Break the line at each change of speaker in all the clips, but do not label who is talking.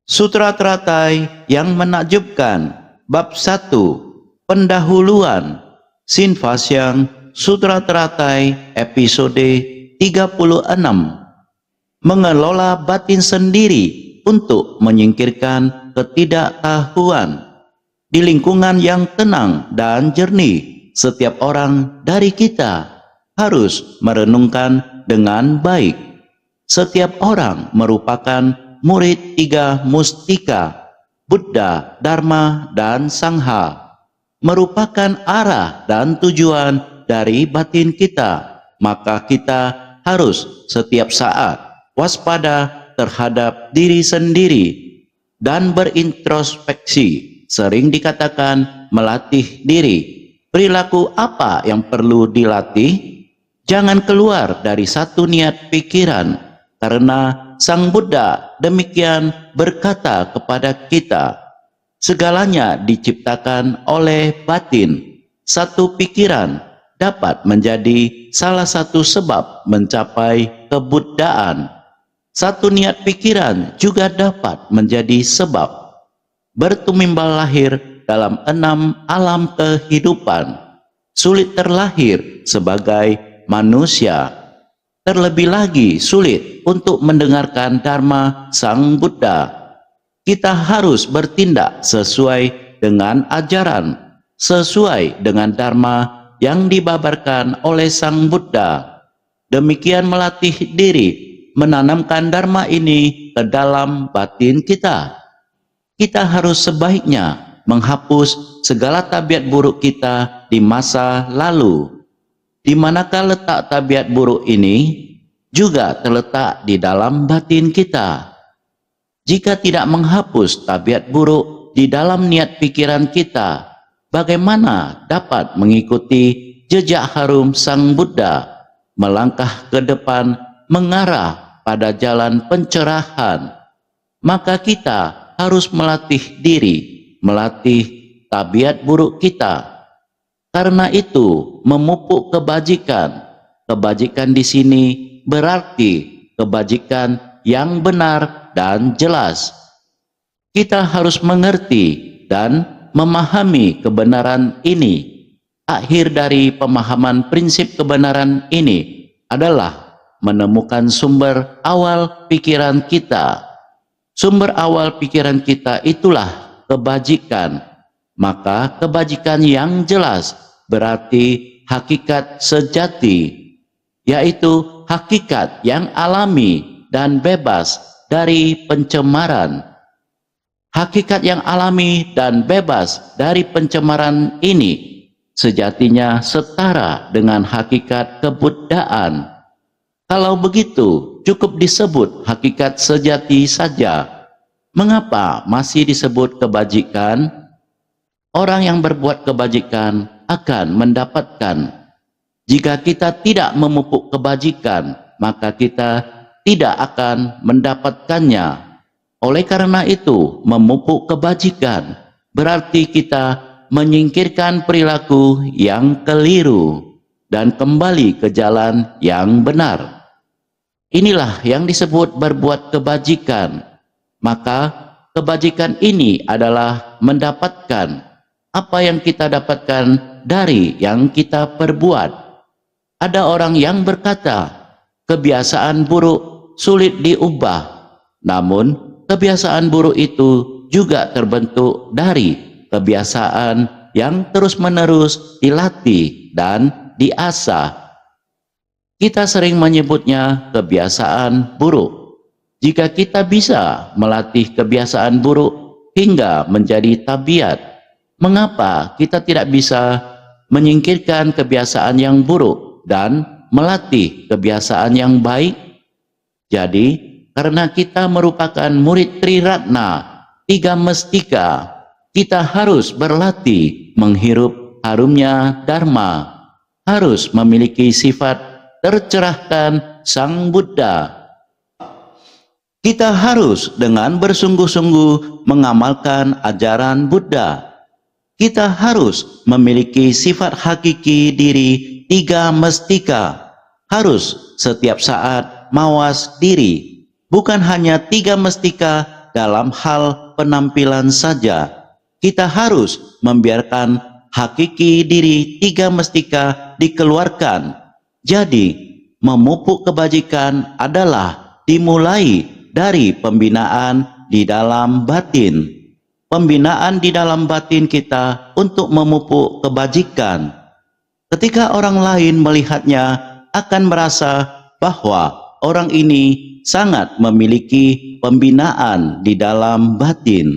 Sutra Teratai yang menakjubkan. Bab 1. Pendahuluan. Sinfasyang Sutra Teratai episode 36. Mengelola batin sendiri untuk menyingkirkan ketidaktahuan. Di lingkungan yang tenang dan jernih, setiap orang dari kita harus merenungkan dengan baik. Setiap orang merupakan murid tiga mustika, Buddha, Dharma, dan Sangha, merupakan arah dan tujuan dari batin kita. Maka kita harus setiap saat waspada terhadap diri sendiri dan berintrospeksi. Sering dikatakan melatih diri. Perilaku apa yang perlu dilatih? Jangan keluar dari satu niat pikiran, karena Sang Buddha demikian berkata kepada kita, segalanya diciptakan oleh batin. Satu pikiran dapat menjadi salah satu sebab mencapai kebuddhaan. Satu niat pikiran juga dapat menjadi sebab bertumimbal lahir dalam 6 alam kehidupan. Sulit terlahir sebagai manusia. Terlebih lagi sulit untuk mendengarkan Dharma Sang Buddha. Kita harus bertindak sesuai dengan ajaran, sesuai dengan Dharma yang dibabarkan oleh Sang Buddha. Demikian melatih diri, menanamkan Dharma ini ke dalam batin kita. Kita harus sebaiknya menghapus segala tabiat buruk kita di masa lalu. Di manakah letak tabiat buruk ini? Juga terletak di dalam batin kita. Jika tidak menghapus tabiat buruk di dalam niat pikiran kita, bagaimana dapat mengikuti jejak harum Sang Buddha, melangkah ke depan mengarah pada jalan pencerahan? Maka kita harus melatih diri, melatih tabiat buruk kita. Karena itu, memupuk kebajikan. Kebajikan di sini berarti kebajikan yang benar dan jelas. Kita harus mengerti dan memahami kebenaran ini. Akhir dari pemahaman prinsip kebenaran ini adalah menemukan sumber awal pikiran kita. Sumber awal pikiran kita itulah kebajikan. Maka kebajikan yang jelas berarti hakikat sejati, yaitu hakikat yang alami dan bebas dari pencemaran. Hakikat yang alami dan bebas dari pencemaran ini sejatinya setara dengan hakikat kebuddhaan. Kalau begitu, cukup disebut hakikat sejati saja. Mengapa masih disebut kebajikan? Orang yang berbuat kebajikan akan mendapatkan. Jika kita tidak memupuk kebajikan, maka kita tidak akan mendapatkannya. Oleh karena itu, memupuk kebajikan berarti kita menyingkirkan perilaku yang keliru dan kembali ke jalan yang benar. Inilah yang disebut berbuat kebajikan. Maka kebajikan ini adalah mendapatkan apa yang kita dapatkan dari yang kita perbuat. Ada orang yang berkata, kebiasaan buruk sulit diubah. Namun, kebiasaan buruk itu juga terbentuk dari kebiasaan yang terus-menerus dilatih dan diasah. Kita sering menyebutnya kebiasaan buruk. Jika kita bisa melatih kebiasaan buruk hingga menjadi tabiat, mengapa kita tidak bisa menyingkirkan kebiasaan yang buruk dan melatih kebiasaan yang baik? Jadi, karena kita merupakan murid Triratna, 3 mestika, kita harus berlatih menghirup harumnya Dharma, harus memiliki sifat tercerahkan Sang Buddha. Kita harus dengan bersungguh-sungguh mengamalkan ajaran Buddha. Kita harus memiliki sifat hakiki diri 3 mestika. Harus setiap saat mawas diri. Bukan hanya 3 mestika dalam hal penampilan saja. Kita harus membiarkan hakiki diri tiga mestika dikeluarkan. Jadi, memupuk kebajikan adalah dimulai dari pembinaan di dalam batin. Pembinaan di dalam batin kita untuk memupuk kebajikan. Ketika orang lain melihatnya akan merasa bahwa orang ini sangat memiliki pembinaan di dalam batin.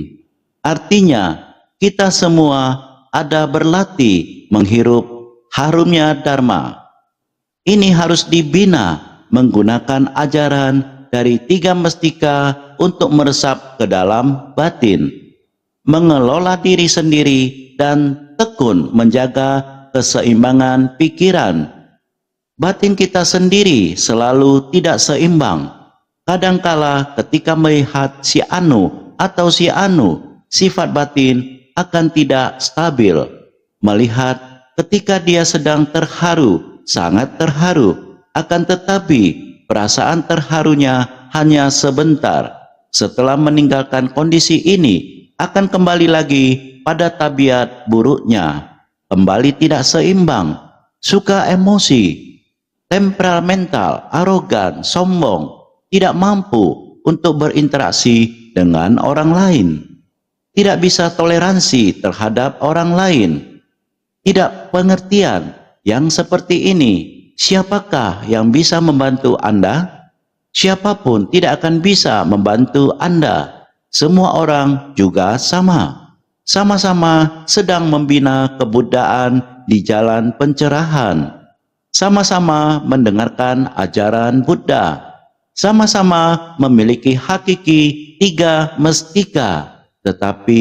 Artinya, kita semua ada berlatih menghirup harumnya Dharma. Ini harus dibina menggunakan ajaran dari tiga mestika untuk meresap ke dalam batin, mengelola diri sendiri dan tekun menjaga keseimbangan pikiran. Batin kita sendiri selalu tidak seimbang. Kadangkala ketika melihat si anu atau si anu, sifat batin akan tidak stabil. Melihat ketika dia sedang terharu, sangat terharu, akan tetapi perasaan terharunya hanya sebentar. Setelah meninggalkan kondisi ini, akan kembali lagi pada tabiat buruknya. Kembali tidak seimbang, suka emosi, temperamental, arogan, sombong, tidak mampu untuk berinteraksi dengan orang lain, tidak bisa toleransi terhadap orang lain, tidak pengertian. Yang seperti ini, siapakah yang bisa membantu Anda? Siapapun tidak akan bisa membantu Anda. Semua orang juga sama. Sama-sama sedang membina kebuddhaan di jalan pencerahan. Sama-sama mendengarkan ajaran Buddha. Sama-sama memiliki hakiki tiga mestika. Tetapi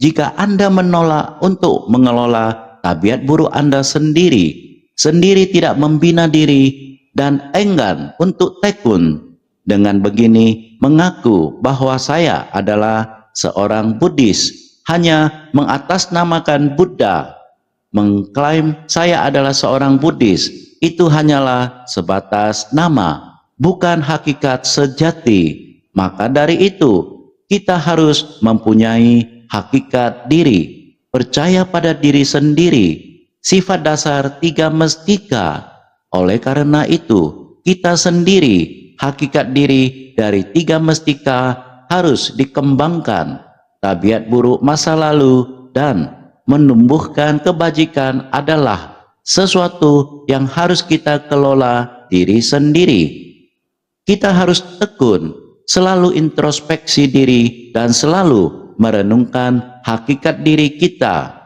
jika Anda menolak untuk mengelola tabiat buruk Anda sendiri tidak membina diri dan enggan untuk tekun, dengan begini mengaku bahwa saya adalah seorang Buddhis, hanya mengatasnamakan Buddha, mengklaim saya adalah seorang Buddhis, itu hanyalah sebatas nama, bukan hakikat sejati. Maka dari itu, kita harus mempunyai hakikat diri, percaya pada diri sendiri, sifat dasar tiga mestika. Oleh karena itu, kita sendiri, hakikat diri dari tiga mestika harus dikembangkan. Tabiat buruk masa lalu dan menumbuhkan kebajikan adalah sesuatu yang harus kita kelola diri sendiri. Kita harus tekun, selalu introspeksi diri dan selalu merenungkan hakikat diri kita.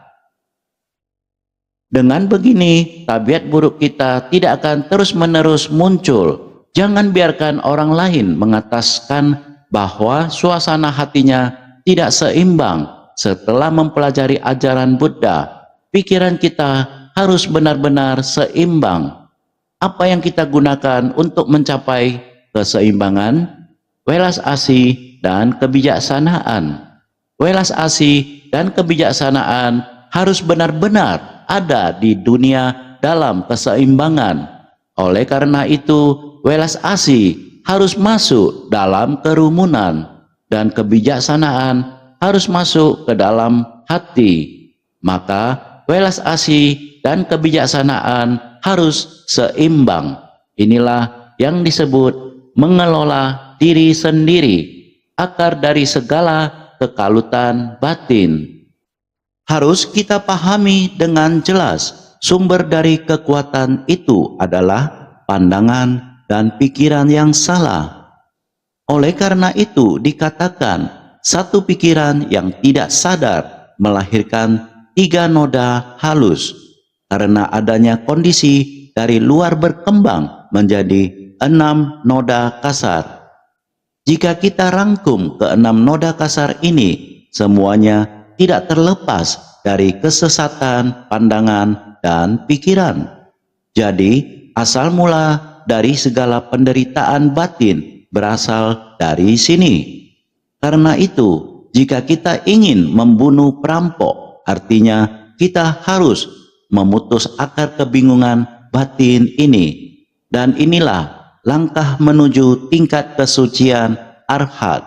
Dengan begini, tabiat buruk kita tidak akan terus-menerus muncul. Jangan biarkan orang lain mengataskan bahwa suasana hatinya tidak seimbang. Setelah mempelajari ajaran Buddha, pikiran kita harus benar-benar seimbang. Apa yang kita gunakan untuk mencapai keseimbangan? Welas asih dan kebijaksanaan. Welas asih dan kebijaksanaan harus benar-benar ada di dunia dalam keseimbangan. Oleh karena itu, welas asih harus masuk dalam kerumunan dan kebijaksanaan harus masuk ke dalam hati. Maka welas asih dan kebijaksanaan harus seimbang. Inilah yang disebut mengelola diri sendiri, akar dari segala kekalutan batin. Harus kita pahami dengan jelas, sumber dari kekuatan itu adalah pandangan dan pikiran yang salah. Oleh karena itu dikatakan, satu pikiran yang tidak sadar melahirkan tiga noda halus, karena adanya kondisi dari luar berkembang menjadi 6 noda kasar. Jika kita rangkum ke-6 noda kasar ini, semuanya tidak terlepas dari kesesatan pandangan dan pikiran. Jadi, asal mula dari segala penderitaan batin berasal dari sini. Karena itu, jika kita ingin membunuh perampok, artinya kita harus memutus akar kebingungan batin ini. Dan inilah langkah menuju tingkat kesucian arhat.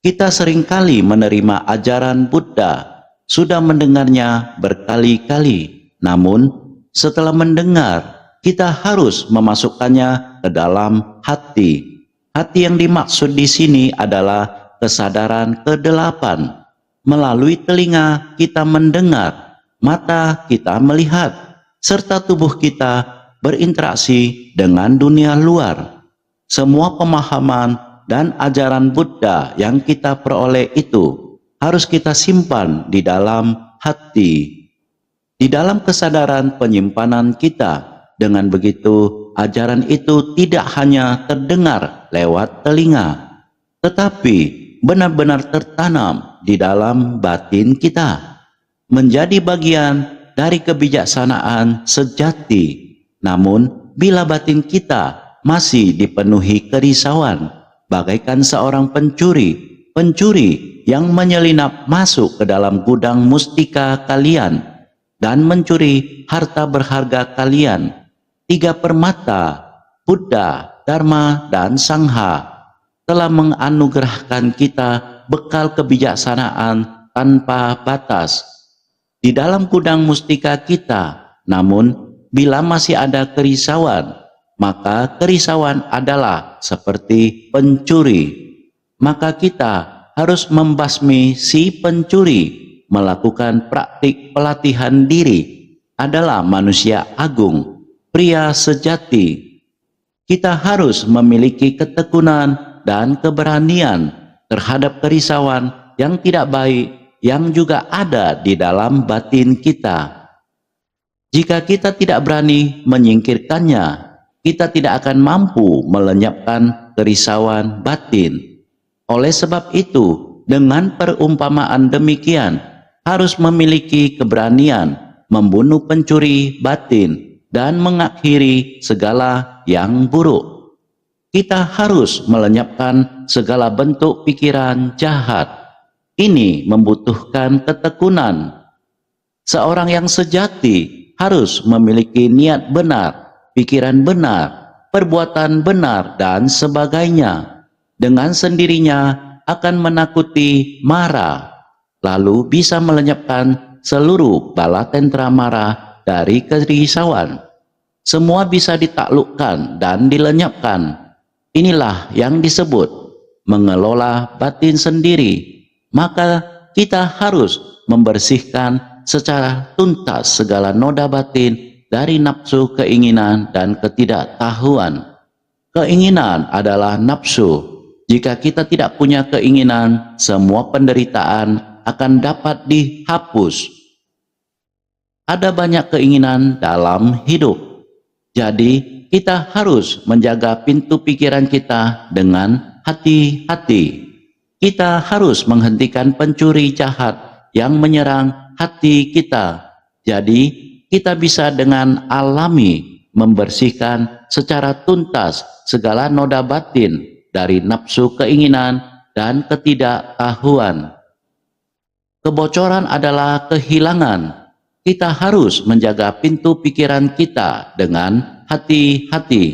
Kita seringkali menerima ajaran Buddha, sudah mendengarnya berkali-kali, namun setelah mendengar, kita harus memasukkannya ke dalam hati. Hati yang dimaksud di sini adalah kesadaran kedelapan. Melalui telinga kita mendengar, mata kita melihat, serta tubuh kita berinteraksi dengan dunia luar. Semua pemahaman dan ajaran Buddha yang kita peroleh itu harus kita simpan di dalam hati, di dalam kesadaran penyimpanan kita. Dengan begitu, ajaran itu tidak hanya terdengar lewat telinga, tetapi benar-benar tertanam di dalam batin kita, menjadi bagian dari kebijaksanaan sejati. Namun, bila batin kita masih dipenuhi kerisauan, bagaikan seorang pencuri yang menyelinap masuk ke dalam gudang mustika kalian dan mencuri harta berharga kalian. Tiga permata, Buddha, Dharma, dan Sangha, telah menganugerahkan kita bekal kebijaksanaan tanpa batas di dalam gudang mustika kita. Namun, bila masih ada kerisauan, maka kerisauan adalah seperti pencuri. Maka kita harus membasmi si pencuri, melakukan praktik pelatihan diri adalah manusia agung, pria sejati. Kita harus memiliki ketekunan dan keberanian terhadap kerisauan yang tidak baik yang juga ada di dalam batin kita. Jika kita tidak berani menyingkirkannya, kita tidak akan mampu melenyapkan kerisauan batin. Oleh sebab itu, dengan perumpamaan demikian, harus memiliki keberanian membunuh pencuri batin dan mengakhiri segala yang buruk. Kita harus melenyapkan segala bentuk pikiran jahat. Ini membutuhkan ketekunan. Seorang yang sejati harus memiliki niat benar, pikiran benar, perbuatan benar, dan sebagainya. Dengan sendirinya akan menakuti mara, lalu bisa melenyapkan seluruh bala tentera mara dari kerisauan. Semua bisa ditaklukkan dan dilenyapkan. Inilah yang disebut mengelola batin sendiri. Maka kita harus membersihkan secara tuntas segala noda batin dari nafsu, keinginan, dan ketidaktahuan. Keinginan adalah nafsu. Jika kita tidak punya keinginan, semua penderitaan akan dapat dihapus. Ada banyak keinginan dalam hidup. Jadi, kita harus menjaga pintu pikiran kita dengan hati-hati. Kita harus menghentikan pencuri jahat yang menyerang hati kita. Jadi, kita bisa dengan alami membersihkan secara tuntas segala noda batin dari nafsu, keinginan, dan ketidaktahuan. Kebocoran adalah kehilangan. Kita harus menjaga pintu pikiran kita dengan hati-hati.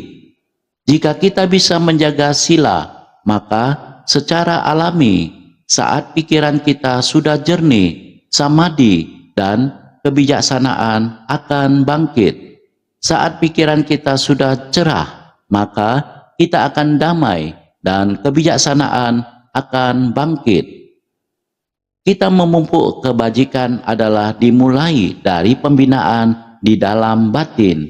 Jika kita bisa menjaga sila, maka secara alami saat pikiran kita sudah jernih, samadhi, dan kebijaksanaan akan bangkit. Saat pikiran kita sudah cerah, maka kita akan damai dan kebijaksanaan akan bangkit. Kita memupuk kebajikan adalah dimulai dari pembinaan di dalam batin,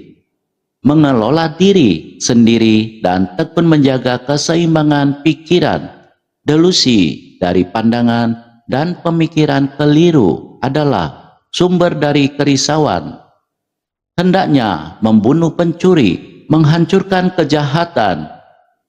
mengelola diri sendiri dan tekun menjaga keseimbangan pikiran. Delusi dari pandangan dan pemikiran keliru adalah sumber dari kerisauan. Hendaknya membunuh pencuri, menghancurkan kejahatan,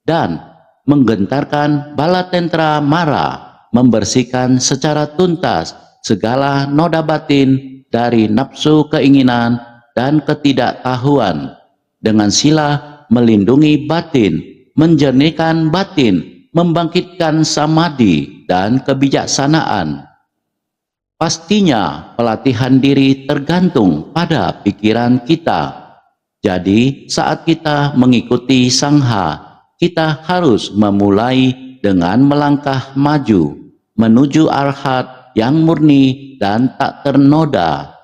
dan menggentarkan bala tentera mara, membersihkan secara tuntas segala noda batin dari nafsu, keinginan, dan ketidaktahuan. Dengan sila melindungi batin, menjernihkan batin, membangkitkan samadhi dan kebijaksanaan. Pastinya pelatihan diri tergantung pada pikiran kita. Jadi saat kita mengikuti Sangha, kita harus memulai dengan melangkah maju. menuju arhat yang murni dan tak ternoda.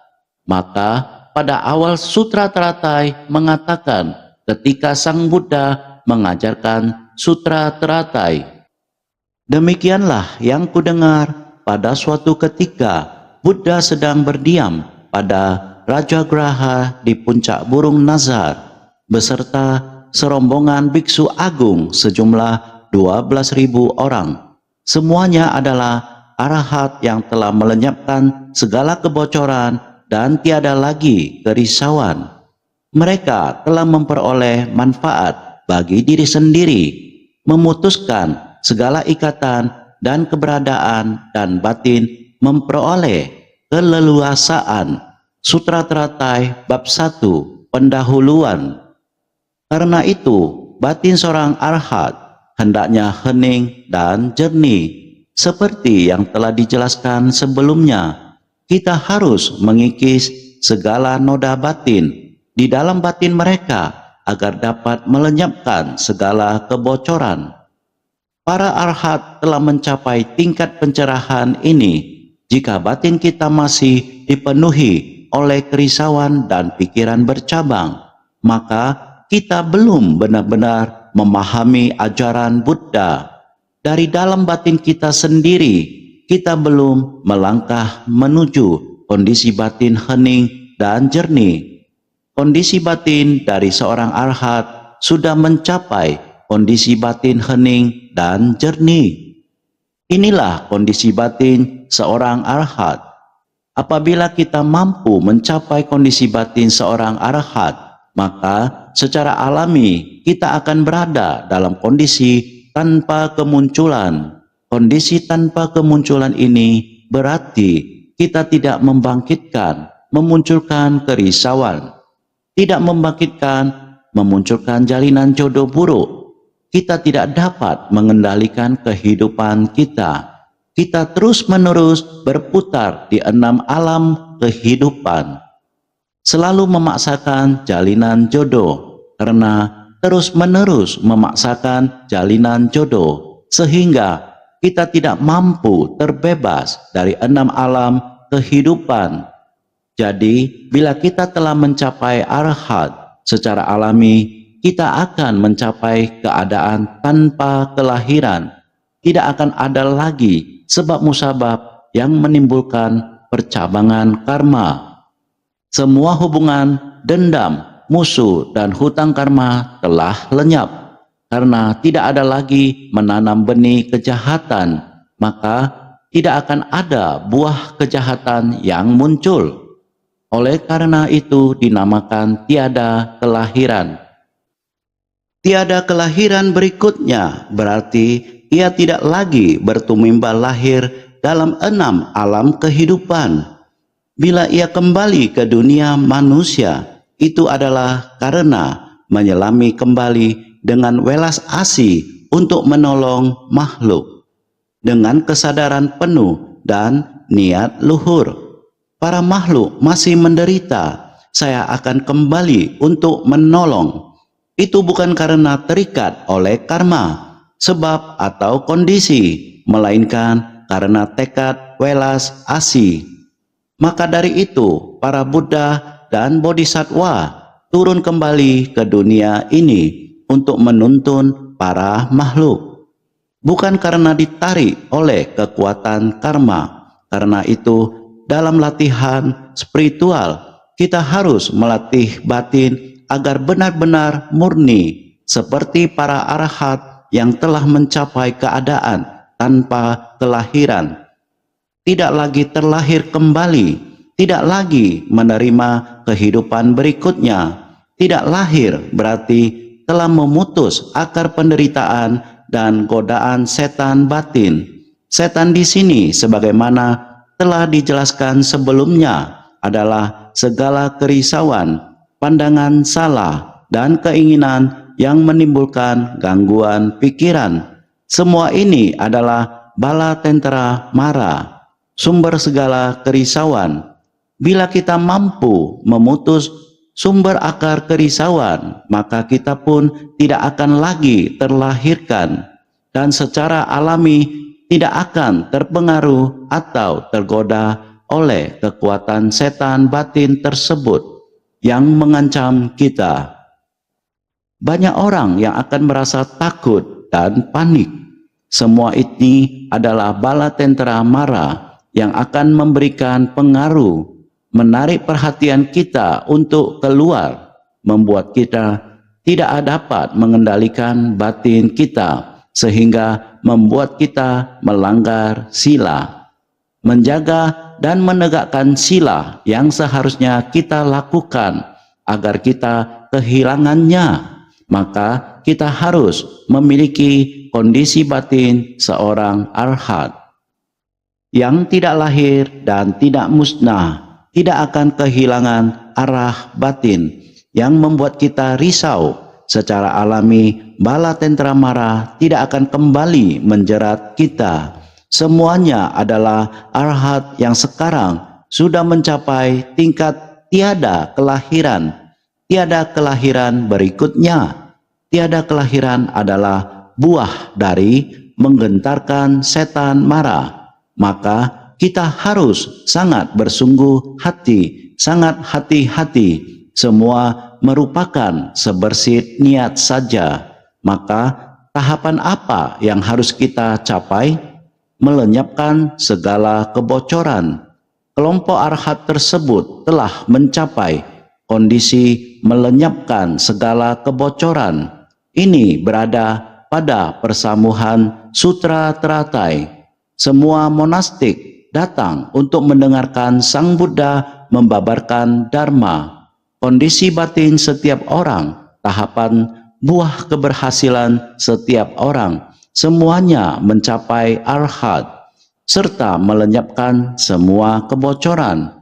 Maka pada awal Sutra Teratai mengatakan ketika Sang Buddha mengajarkan Sutra Teratai, demikianlah yang kudengar pada suatu ketika Buddha sedang berdiam pada Rajagraha di puncak Burung Nazar beserta serombongan biksu agung sejumlah 12.000 orang. Semuanya adalah arahat yang telah melenyapkan segala kebocoran dan tiada lagi kerisauan. Mereka telah memperoleh manfaat bagi diri sendiri, memutuskan segala ikatan dan keberadaan dan batin memperoleh keleluasaan. Sutra Teratai bab 1 pendahuluan. Karena itu, batin seorang arhat hendaknya hening dan jernih. Seperti yang telah dijelaskan sebelumnya, kita harus mengikis segala noda batin di dalam batin mereka agar dapat melenyapkan segala kebocoran. Para arhat telah mencapai tingkat pencerahan ini jika batin kita masih dipenuhi oleh kerisauan dan pikiran bercabang, maka kita belum benar-benar memahami ajaran Buddha. Dari dalam batin kita sendiri, kita belum melangkah menuju kondisi batin hening dan jernih. Kondisi batin dari seorang arhat sudah mencapai kondisi batin hening dan jernih. Inilah kondisi batin seorang arhat. Apabila kita mampu mencapai kondisi batin seorang arhat, maka secara alami kita akan berada dalam kondisi tanpa kemunculan. Kondisi tanpa kemunculan ini berarti kita tidak memunculkan kerisauan, tidak memunculkan jalinan jodoh buruk. Kita tidak dapat mengendalikan kehidupan kita. Kita terus-menerus berputar di 6 alam kehidupan, selalu memaksakan jalinan jodoh karena terus-menerus memaksakan jalinan jodoh, sehingga kita tidak mampu terbebas dari 6 alam kehidupan. Jadi, bila kita telah mencapai arhat, secara alami kita akan mencapai keadaan tanpa kelahiran. Tidak akan ada lagi sebab musabab yang menimbulkan percabangan karma. Semua hubungan, dendam, musuh, dan hutang karma telah lenyap. Karena tidak ada lagi menanam benih kejahatan, maka tidak akan ada buah kejahatan yang muncul. Oleh karena itu dinamakan tiada kelahiran. Tiada kelahiran berikutnya berarti ia tidak lagi bertumimbal lahir dalam 6 alam kehidupan. Bila ia kembali ke dunia manusia, itu adalah karena menyelami kembali dengan welas asih untuk menolong makhluk. Dengan kesadaran penuh dan niat luhur, para makhluk masih menderita, saya akan kembali untuk menolong. Itu bukan karena terikat oleh karma, sebab atau kondisi, melainkan karena tekad welas asih. Maka dari itu, para Buddha dan Bodhisattva turun kembali ke dunia ini untuk menuntun para makhluk, bukan karena ditarik oleh kekuatan karma. Karena itu, dalam latihan spiritual, kita harus melatih batin agar benar-benar murni, seperti para arahat yang telah mencapai keadaan tanpa kelahiran. Tidak lagi terlahir kembali, tidak lagi menerima kehidupan berikutnya. Tidak lahir berarti telah memutus akar penderitaan dan godaan setan batin. Setan di sini sebagaimana telah dijelaskan sebelumnya adalah segala kerisauan, pandangan salah, dan keinginan yang menimbulkan gangguan pikiran. Semua ini adalah bala tentera mara, sumber segala kerisauan. Bila kita mampu memutus sumber akar kerisauan, maka kita pun tidak akan lagi terlahirkan, dan secara alami tidak akan terpengaruh atau tergoda oleh kekuatan setan batin tersebut yang mengancam kita. Banyak orang yang akan merasa takut dan panik. Semua ini adalah bala tentera mara yang akan memberikan pengaruh, menarik perhatian kita untuk keluar, membuat kita tidak dapat mengendalikan batin kita, sehingga membuat kita melanggar sila. Menjaga dan menegakkan sila yang seharusnya kita lakukan agar kita kehilangannya, maka kita harus memiliki kondisi batin seorang arhat yang tidak lahir dan tidak musnah, tidak akan kehilangan arah batin yang membuat kita risau. Secara alami, bala tentera mara tidak akan kembali menjerat kita. Semuanya adalah arhat yang sekarang sudah mencapai tingkat tiada kelahiran. Tiada kelahiran berikutnya. Tiada kelahiran adalah buah dari menggentarkan setan mara. Maka kita harus sangat bersungguh hati, sangat hati-hati. Semua merupakan sebersih niat saja. Maka tahapan apa yang harus kita capai? Melenyapkan segala kebocoran. Kelompok arhat tersebut telah mencapai kondisi melenyapkan segala kebocoran. Ini berada pada persamuhan Sutra Teratai. Semua monastik datang untuk mendengarkan Sang Buddha membabarkan Dharma. Kondisi batin setiap orang, tahapan buah keberhasilan setiap orang, semuanya mencapai arhat, serta melenyapkan semua kebocoran.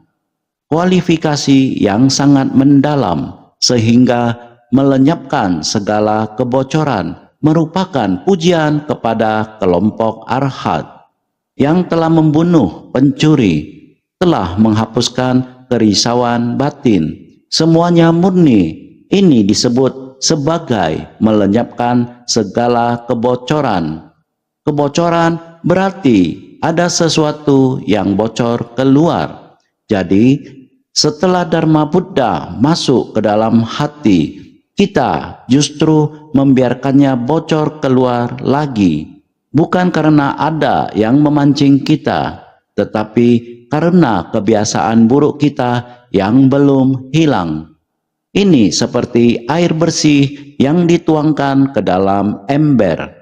Kualifikasi yang sangat mendalam, sehingga melenyapkan segala kebocoran merupakan pujian kepada kelompok arhat yang telah membunuh pencuri, telah menghapuskan kerisauan batin. Semuanya murni. Ini disebut sebagai melenyapkan segala kebocoran. Kebocoran berarti ada sesuatu yang bocor keluar. Jadi, setelah Dharma Buddha masuk ke dalam hati, kita justru membiarkannya bocor keluar lagi. Bukan karena ada yang memancing kita, tetapi karena kebiasaan buruk kita yang belum hilang. Ini seperti air bersih yang dituangkan ke dalam ember.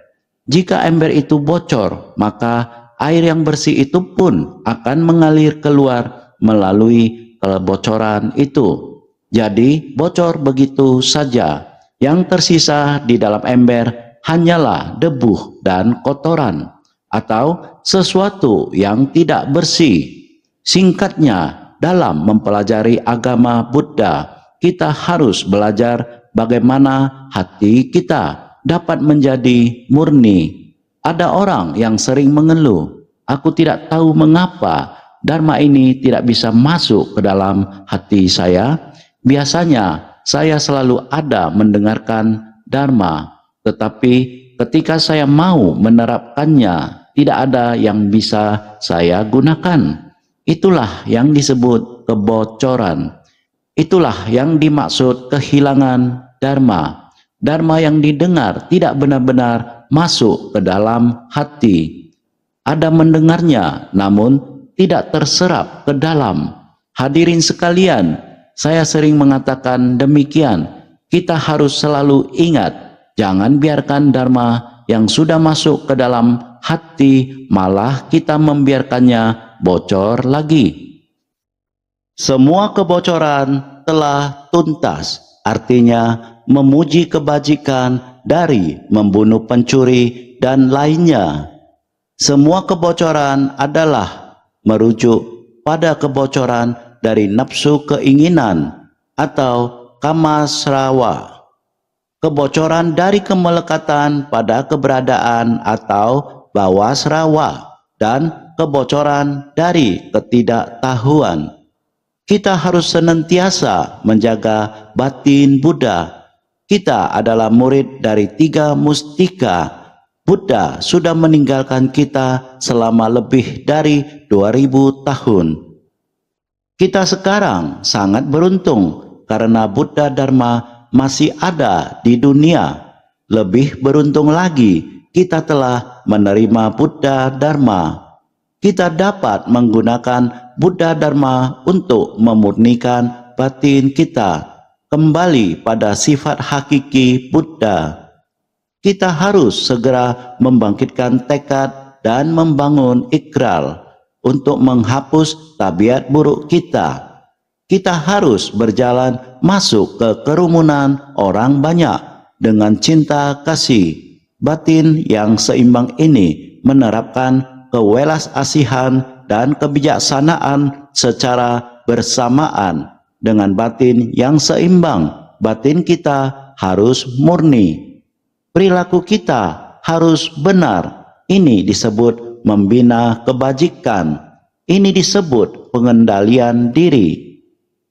Jika ember itu bocor, maka air yang bersih itu pun akan mengalir keluar melalui kebocoran itu. Jadi bocor begitu saja. Yang tersisa di dalam ember hanyalah debu dan kotoran, atau sesuatu yang tidak bersih. Singkatnya, dalam mempelajari agama Buddha, kita harus belajar bagaimana hati kita dapat menjadi murni. Ada orang yang sering mengeluh, "Aku tidak tahu mengapa Dharma ini tidak bisa masuk ke dalam hati saya. Biasanya saya selalu ada mendengarkan Dharma, tetapi ketika saya mau menerapkannya, tidak ada yang bisa saya gunakan." Itulah yang disebut kebocoran. Itulah yang dimaksud kehilangan Dharma. Dharma yang didengar tidak benar-benar masuk ke dalam hati. Ada mendengarnya, namun tidak terserap ke dalam. Hadirin sekalian, saya sering mengatakan demikian. Kita harus selalu ingat, jangan biarkan Dharma yang sudah masuk ke dalam hati, malah kita membiarkannya bocor lagi. Semua kebocoran telah tuntas, artinya memuji kebajikan dari membunuh pencuri dan lainnya. Semua kebocoran adalah merujuk pada kebocoran dari nafsu keinginan atau kamasrawa. Kebocoran dari kemelekatan pada keberadaan atau bawasrawa, dan kebocoran dari ketidaktahuan. Kita harus senantiasa menjaga batin Buddha. Kita adalah murid dari 3 mustika. Buddha sudah meninggalkan kita selama lebih dari 2000 tahun. Kita sekarang sangat beruntung karena Buddha Dharma masih ada di dunia. Lebih beruntung lagi, kita telah menerima Buddha Dharma. Kita dapat menggunakan Buddha Dharma untuk memurnikan batin kita kembali pada sifat hakiki Buddha. Kita harus segera membangkitkan tekad dan membangun ikrar untuk menghapus tabiat buruk kita. Kita harus berjalan masuk ke kerumunan orang banyak dengan cinta kasih. Batin yang seimbang ini menerapkan kewelas-asihan dan kebijaksanaan secara bersamaan. Dengan batin yang seimbang, batin kita harus murni. Perilaku kita harus benar. Ini disebut membina kebajikan. Ini disebut pengendalian diri.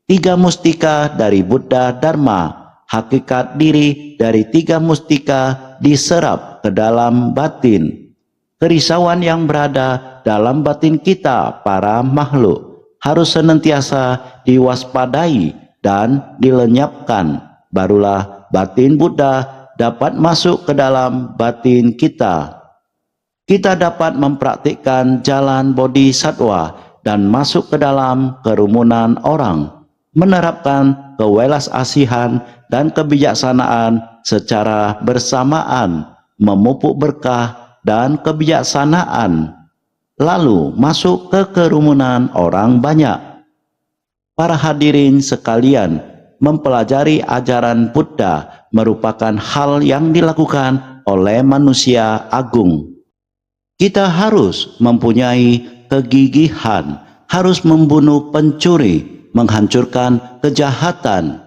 3 mustika dari Buddha Dharma, hakikat diri dari 3 mustika diserap ke dalam batin. Kerisauan yang berada dalam batin kita, para makhluk, harus senantiasa diwaspadai dan dilenyapkan. Barulah batin Buddha dapat masuk ke dalam batin kita. Kita dapat mempraktikkan jalan bodhisattva dan masuk ke dalam kerumunan orang, menerapkan kewelas-asihan dan kebijaksanaan secara bersamaan, memupuk berkah dan kebijaksanaan, lalu masuk ke kerumunan orang banyak. Para hadirin sekalian, mempelajari ajaran Buddha merupakan hal yang dilakukan oleh manusia agung. Kita harus mempunyai kegigihan, harus membunuh pencuri, menghancurkan kejahatan.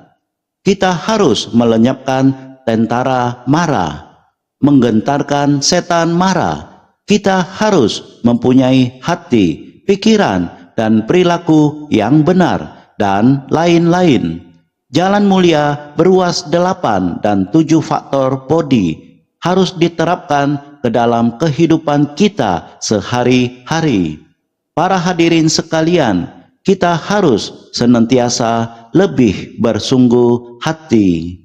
Kita harus melenyapkan tentara marah, menggentarkan setan marah. Kita harus mempunyai hati, pikiran, dan perilaku yang benar, dan lain-lain. Jalan mulia beruas 8 dan 7 faktor bodi harus diterapkan ke dalam kehidupan kita sehari-hari. Para hadirin sekalian, kita harus senantiasa lebih bersungguh hati.